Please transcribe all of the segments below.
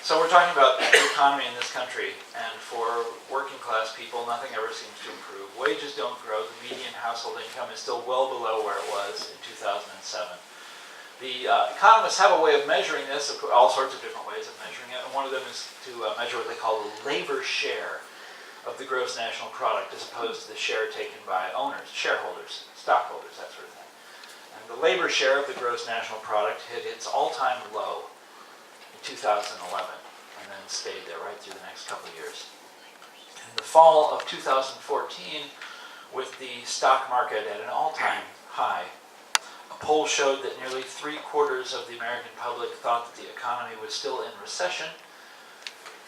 So we're talking about the economy in this country, and for working class people, nothing ever seems to improve. Wages don't grow. The median household income is still well below where it was in 2007. The economists have a way of measuring this, all sorts of different ways of measuring it, and one of them is to measure what they call the labor share of the gross national product as opposed to the share taken by owners, shareholders, stockholders, that sort of thing. And the labor share of the gross national product hit its all-time low in 2011, and then stayed there right through the next couple of years. In the fall of 2014, with the stock market at an all-time high, a poll showed that nearly 3/4 of the American public thought that the economy was still in recession,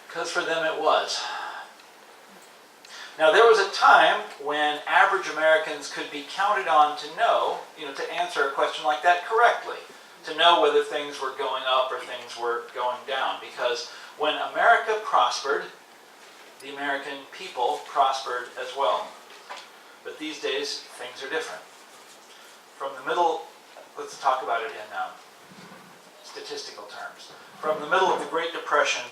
because for them it was. Now, there was a time when average Americans could be counted on to know, to answer a question like that correctly, to know whether things were going up or things were going down. Because when America prospered, the American people prospered as well. But these days, things are different. From the middle, let's talk about it in statistical terms. From the middle of the Great Depression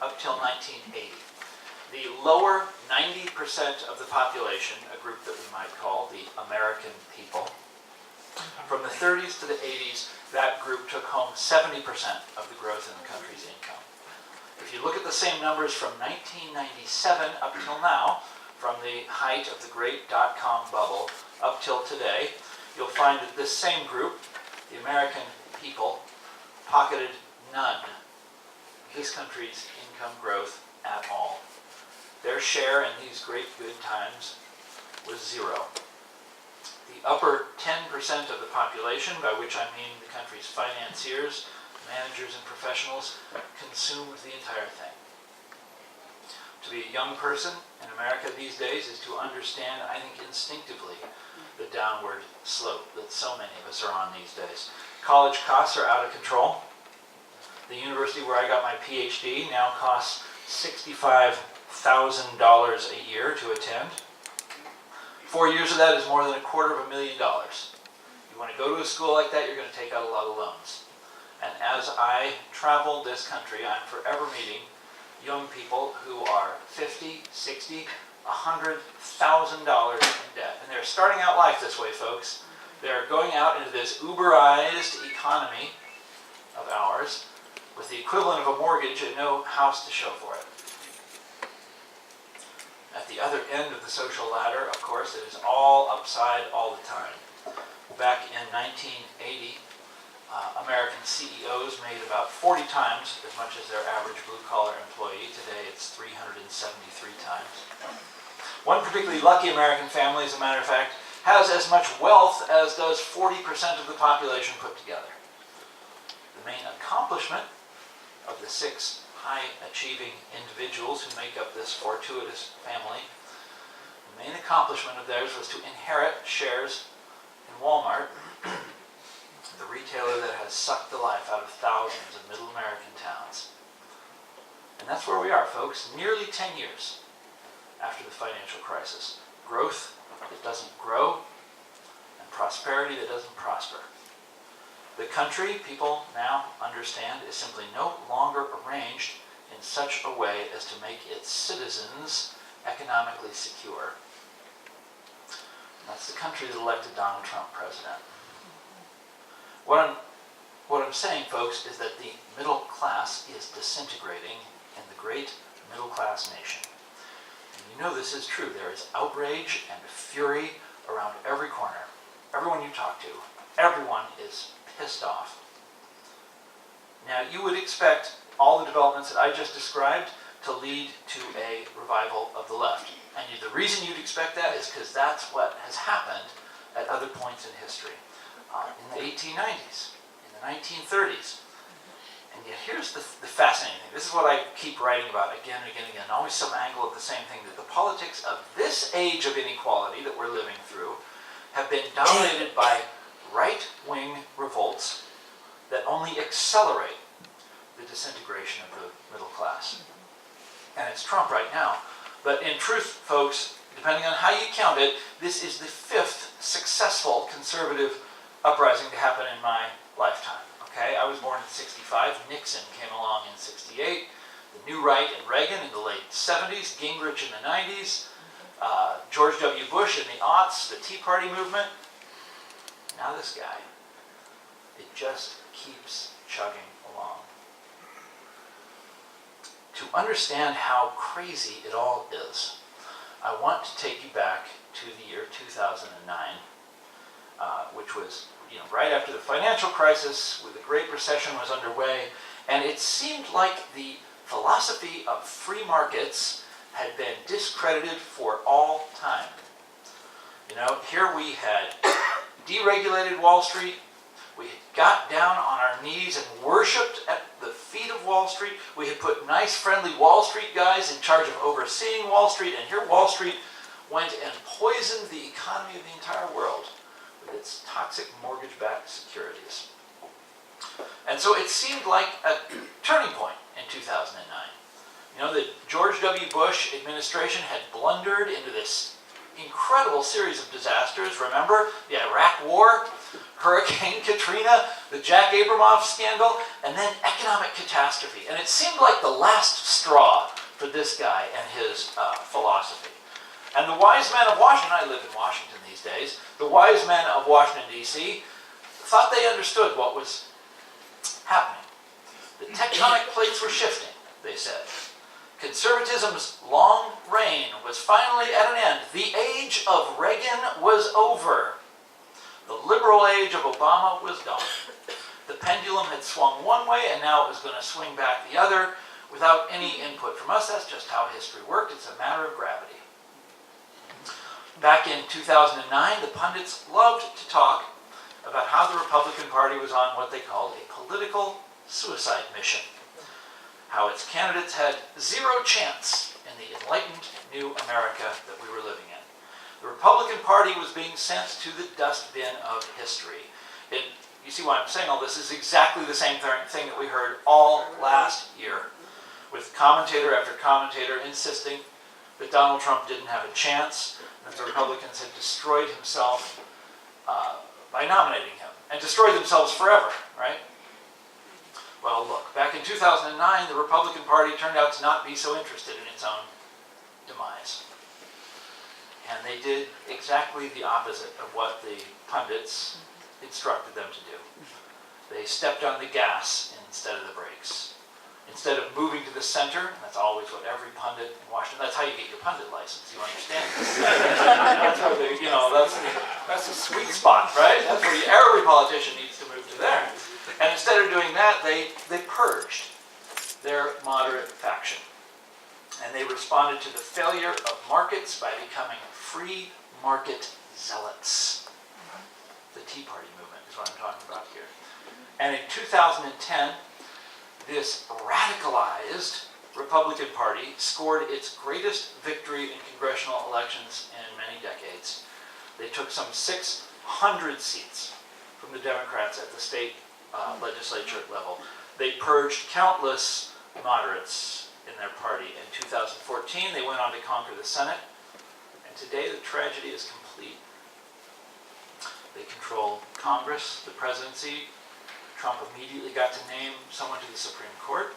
up till 1980, the lower 90% of the population, a group that we might call the American people, from the 30s to the 80s, that group took home 70% of the growth in the country's income. If you look at the same numbers from 1997 up till now, from the height of the great dot-com bubble up till today, you'll find that this same group, the American people, pocketed none of this country's income growth at all. Their share in these great good times was zero. The upper 10% of the population, by which I mean the country's financiers, managers, and professionals, consumed the entire thing. To be a young person in America these days is to understand, I think instinctively, the downward slope that so many of us are on these days. College costs are out of control. The university where I got my PhD now costs $65,000 a year to attend. 4 years of that is more than $250,000. You want to go to a school like that, you're going to take out a lot of loans. And as I travel this country, I'm forever meeting young people who are $50,000, $60,000, $100,000 in debt. And they're starting out life this way, folks. They're going out into this Uberized economy of ours with the equivalent of a mortgage and no house to show for it. At the other end of the social ladder, of course, it is all upside all the time. Back in 1980, American CEOs made about 40 times as much as their average blue-collar employee. Today it's 373 times. One particularly lucky American family, as a matter of fact, has as much wealth as does 40% of the population put together. The main accomplishment of the 6 high-achieving individuals who make up this fortuitous family, the main accomplishment of theirs was to inherit shares in Walmart, the retailer that has sucked the life out of thousands of middle American towns. And that's where we are, folks, nearly 10 years after the financial crisis. Growth that doesn't grow, and prosperity that doesn't prosper. The country, people now understand, is simply no longer arranged in such a way as to make its citizens economically secure. And that's the country that elected Donald Trump president. What I'm saying, folks, is that the middle class is disintegrating in the great middle class nation. And you know this is true. There is outrage and fury around every corner. Everyone you talk to, everyone is pissed off. Now, you would expect all the developments that I just described to lead to a revival of the left. And the reason you'd expect that is because that's what has happened at other points in history. In the 1890s, in the 1930s. And yet here's the fascinating thing. This is what I keep writing about again and again and again. Always some angle of the same thing, that the politics of this age of inequality that we're living through have been dominated by right-wing revolts that only accelerate the disintegration of the middle class. And it's Trump right now. But in truth, folks, depending on how you count it, this is the 5th successful conservative uprising to happen in my lifetime. Okay, I was born in 65. Nixon came along in 68. The New Right and Reagan in the late 70s. Gingrich in the 90s. George W. Bush in the aughts. The Tea Party movement. Now this guy. It just keeps chugging along. To understand how crazy it all is, I want to take you back to the year 2009, which was right after the financial crisis, where the Great Recession was underway, and it seemed like the philosophy of free markets had been discredited for all time. Here we had deregulated Wall Street. We had got down on our knees and worshipped at the feet of Wall Street. We had put nice, friendly Wall Street guys in charge of overseeing Wall Street, and here Wall Street went and poisoned the economy of the entire world with its toxic mortgage-backed securities. And so it seemed like a turning point in 2009. The George W. Bush administration had blundered into this incredible series of disasters. Remember the Iraq War, Hurricane Katrina, the Jack Abramoff scandal, and then economic catastrophe. And it seemed like the last straw for this guy and his philosophy. And the wise men of Washington, I live in Washington these days, the wise men of Washington, D.C., thought they understood what was happening. The tectonic plates were shifting, they said. Conservatism's long reign was finally at an end. The age of Reagan was over. The liberal age of Obama was gone. The pendulum had swung one way, and now it was going to swing back the other without any input from us. That's just how history worked. It's a matter of gravity. Back in 2009, the pundits loved to talk about how the Republican Party was on what they called a political suicide mission. How its candidates had zero chance in the enlightened new America that we were living in. The Republican Party was being sent to the dustbin of history. You see why I'm saying all this is exactly the same thing that we heard all last year, with commentator after commentator insisting that Donald Trump didn't have a chance, that the Republicans had destroyed himself by nominating him, and destroyed themselves forever, right? Well, look, back in 2009, the Republican Party turned out to not be so interested in its own demise. And they did exactly the opposite of what the pundits instructed them to do. They stepped on the gas instead of the brakes. Instead of moving to the center, and that's always what every pundit in Washington, that's how you get your pundit license, you understand this. That's where that's the sweet spot, right? That's where every politician needs to move to there. And instead of doing that, they purged their moderate faction. And they responded to the failure of markets by becoming free market zealots. The Tea Party movement is what I'm talking about here. And in 2010, this radicalized Republican Party scored its greatest victory in congressional elections in many decades. They took some 600 seats from the Democrats at the state legislature level. They purged countless moderates in their party. In 2014, they went on to conquer the Senate. And today, the tragedy is complete. They control Congress, the presidency. Trump immediately got to name someone to the Supreme Court.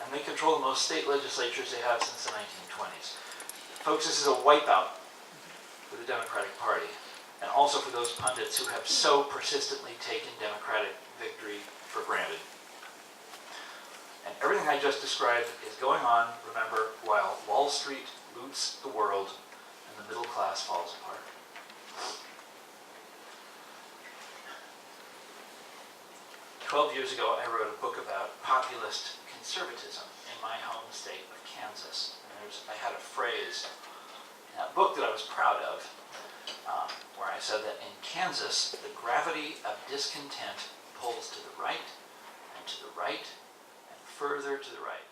And they control the most state legislatures they have since the 1920s. Folks, this is a wipeout for the Democratic Party, and also for those pundits who have so persistently taken Democratic victory for granted. And everything I just described is going on, remember, while Wall Street loots the world and the middle class falls apart. "12 years ago, I wrote a book about populist conservatism in my home state of Kansas. And I had a phrase in that book that I was proud of, where I said that in Kansas, the gravity of discontent pulls to the right, and to the right, and further to the right.